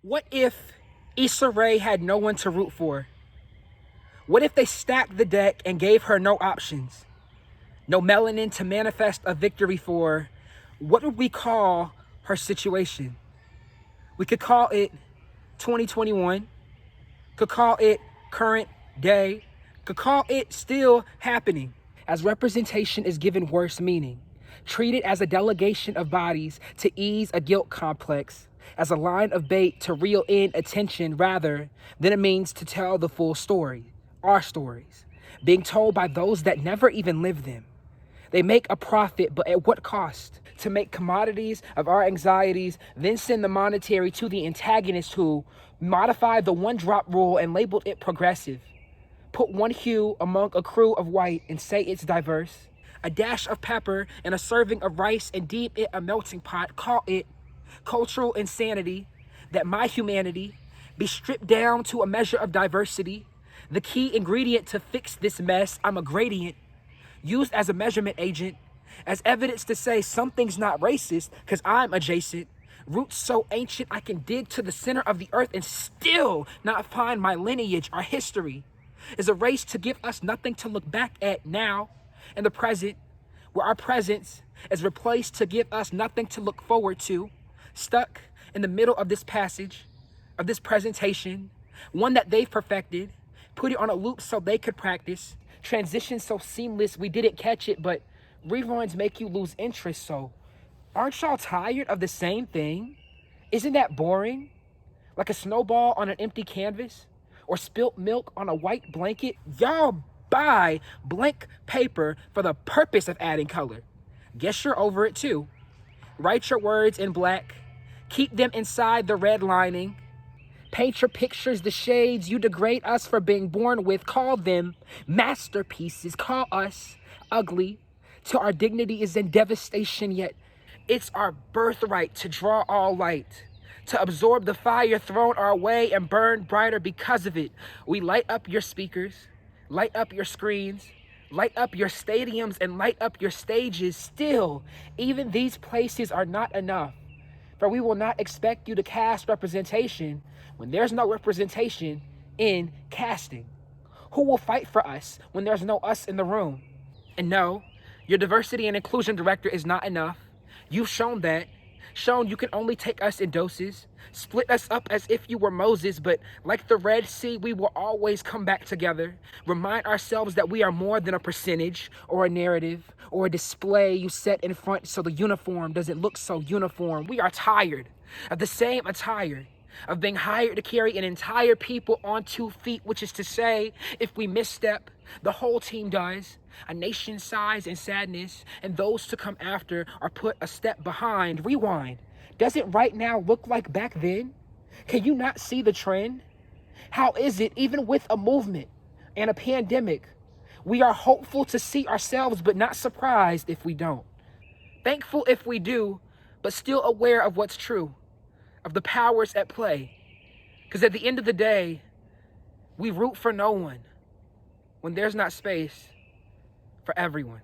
What if Issa Rae had no one to root for? What if they stacked the deck and gave her no options? No melanin to manifest a victory for? What would we call her situation? We could call it 2021, could call it current day, could call it still happening, as representation is given worse meaning, treated as a delegation of bodies to ease a guilt complex, as a line of bait to reel in attention rather than a means to tell the full story, our stories, being told by those that never even lived them. They make a profit, but at what cost? To make commodities of our anxieties, then send the monetary to the antagonist who modified the one-drop rule and labeled it progressive. Put one hue among a crew of white and say it's diverse. A dash of pepper and a serving of rice and deem it a melting pot. Call it cultural insanity that my humanity be stripped down to a measure of diversity. The key ingredient to fix this mess, I'm a gradient, used as a measurement agent, as evidence to say something's not racist because I'm adjacent. Roots so ancient I can dig to the center of the earth and still not find my lineage. Our history is a race to give us nothing to look back at now in the present, where our presence is replaced to give us nothing to look forward to. Stuck in the middle of this passage, of this presentation, one that they've perfected, put it on a loop so they could practice. Transition so seamless we didn't catch it, but reruns make you lose interest. So aren't y'all tired of the same thing? Isn't that boring? Like a snowball on an empty canvas or spilt milk on a white blanket? Y'all buy blank paper for the purpose of adding color. Guess you're over it too. Write your words in black. Keep them inside the red lining. Paint your pictures the shades you degrade us for being born with. Call them masterpieces. Call us ugly till our dignity is in devastation. Yet it's our birthright to draw all light, to absorb the fire thrown our way and burn brighter because of it. We light up your speakers, light up your screens, light up your stadiums, and light up your stages. Still, even these places are not enough, for we will not expect you to cast representation when there's no representation in casting. Who will fight for us when there's no us in the room? And no, your diversity and inclusion director is not enough. You've shown that. Shown you can only take us in doses. Split us up as if you were Moses, but like the Red Sea, we will always come back together. Remind ourselves that we are more than a percentage or a narrative or a display you set in front so the uniform doesn't look so uniform. We are tired of the same attire, of being hired to carry an entire people on 2 feet, which is to say, if we misstep, the whole team does. A nation's size and sadness, and those to come after are put a step behind. Rewind. Does it right now look like back then? Can you not see the trend? How is it, even with a movement and a pandemic, we are hopeful to see ourselves, but not surprised if we don't? Thankful if we do, but still aware of what's true, of the powers at play. Because at the end of the day, we root for no one when there's not space for everyone.